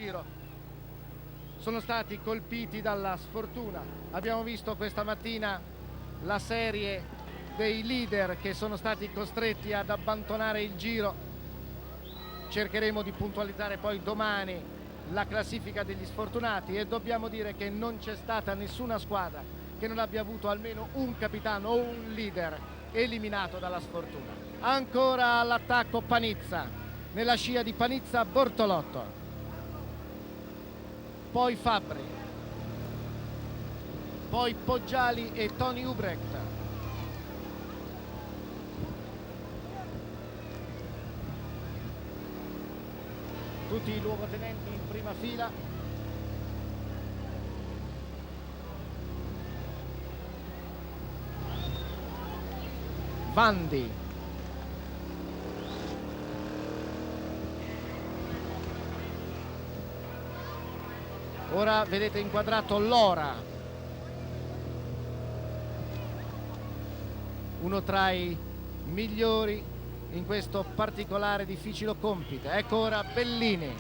Giro sono stati colpiti dalla sfortuna. Abbiamo visto questa mattina la serie dei leader che sono stati costretti ad abbandonare il Giro. Cercheremo di puntualizzare poi domani la classifica degli sfortunati e dobbiamo dire che non c'è stata nessuna squadra che non abbia avuto almeno un capitano o un leader eliminato dalla sfortuna. Ancora all'attacco Panizza, nella scia di Panizza Bortolotto, poi Fabbri, poi Poggiali e Tony Ubrecht. Tutti i luogotenenti in prima fila. Vandi. Ora vedete inquadrato Lora, uno tra i migliori in questo particolare difficile compito. Ecco ora Bellini.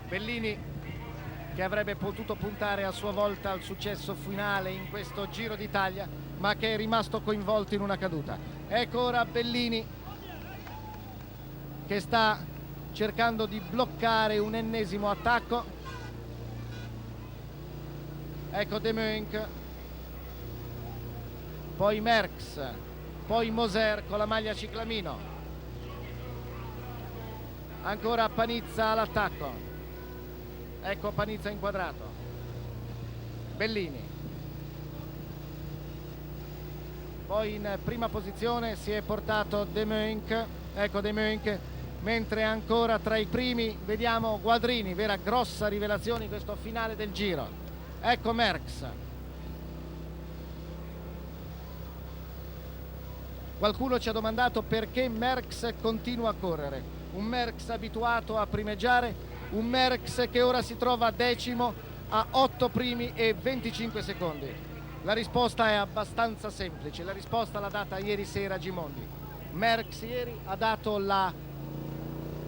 Bellini che avrebbe potuto puntare a sua volta al successo finale in questo Giro d'Italia, ma che è rimasto coinvolto in una caduta. Ecco ora Bellini che sta cercando di bloccare un ennesimo attacco. Ecco De Muynck, poi Merckx, poi Moser con la maglia ciclamino, ancora Panizza all'attacco. Ecco Panizza inquadrato, Bellini, poi in prima posizione si è portato De Muynck. Ecco De Muynck, mentre ancora tra i primi vediamo Guadrini, vera grossa rivelazione in questo finale del Giro. Ecco Merckx. Qualcuno ci ha domandato perché Merckx continua a correre. Un Merckx abituato a primeggiare, un Merckx che ora si trova decimo a 8 primi e 25 secondi. La risposta è abbastanza semplice, la risposta l'ha data ieri sera Gimondi. Merckx ieri ha dato la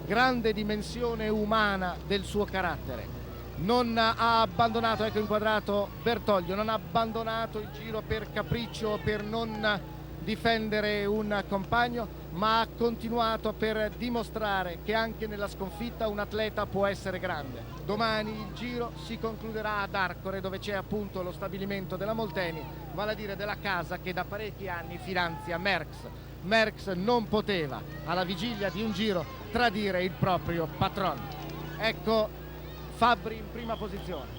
grande dimensione umana del suo carattere. Non ha abbandonato, ecco inquadrato Bertoglio, non ha abbandonato il Giro per capriccio o per non difendere un compagno, ma ha continuato per dimostrare che anche nella sconfitta un atleta può essere grande. Domani il Giro si concluderà ad Arcore, dove c'è appunto lo stabilimento della Molteni, vale a dire della casa che da parecchi anni finanzia Merckx. Merckx non poteva, alla vigilia di un Giro, tradire il proprio patron. Ecco Fabbri in prima posizione.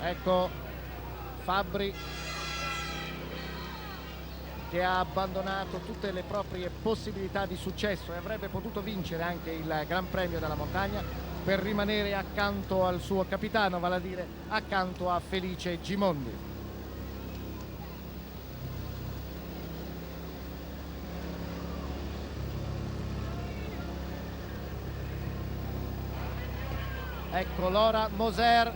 Ecco Fabbri che ha abbandonato tutte le proprie possibilità di successo e avrebbe potuto vincere anche il Gran Premio della Montagna per rimanere accanto al suo capitano, vale a dire accanto a Felice Gimondi. Ecco Lora Moser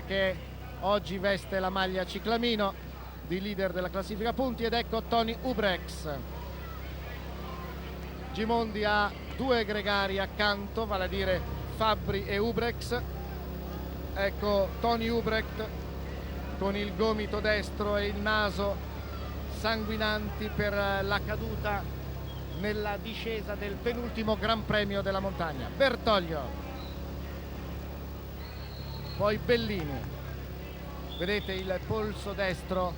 che oggi veste la maglia ciclamino di leader della classifica punti, ed ecco Tony Ubrecht. Gimondi ha due gregari accanto, vale a dire Fabbri e Ubrecht. Ecco Tony Ubrecht con il gomito destro e il naso sanguinanti per la caduta nella discesa del penultimo Gran Premio della Montagna. Bertoglio, poi Bellini, vedete il polso destro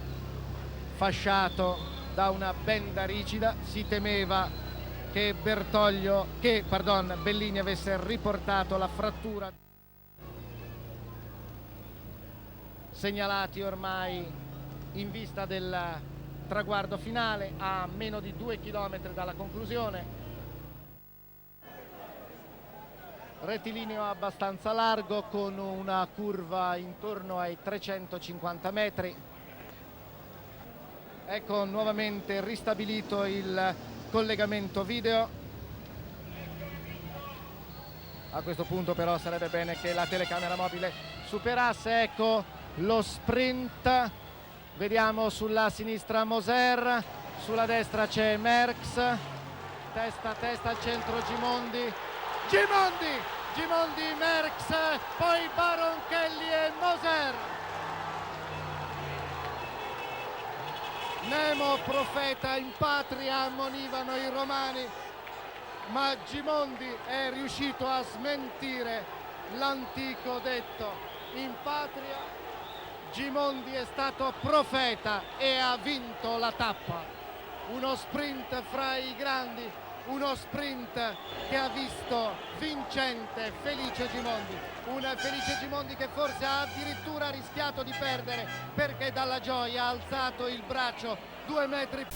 fasciato da una benda ricida. Si temeva che Bellini avesse riportato la frattura. Segnalati ormai in vista del traguardo finale a meno di 2 chilometri dalla conclusione. Rettilineo abbastanza largo con una curva intorno ai 350 metri. Ecco nuovamente ristabilito il collegamento video. A questo punto però sarebbe bene che la telecamera mobile superasse, ecco lo sprint. Vediamo sulla sinistra Moser, sulla destra c'è Merckx, testa a testa al centro Gimondi, Merckx, poi Baron Kelly e Moser. Nemo profeta in patria, ammonivano i romani, ma Gimondi è riuscito a smentire l'antico detto. In patria Gimondi è stato profeta e ha vinto la tappa. Uno sprint fra i grandi, uno sprint che ha visto vincente Felice Gimondi, un Felice Gimondi che forse ha addirittura rischiato di perdere perché dalla gioia ha alzato il braccio 2 metri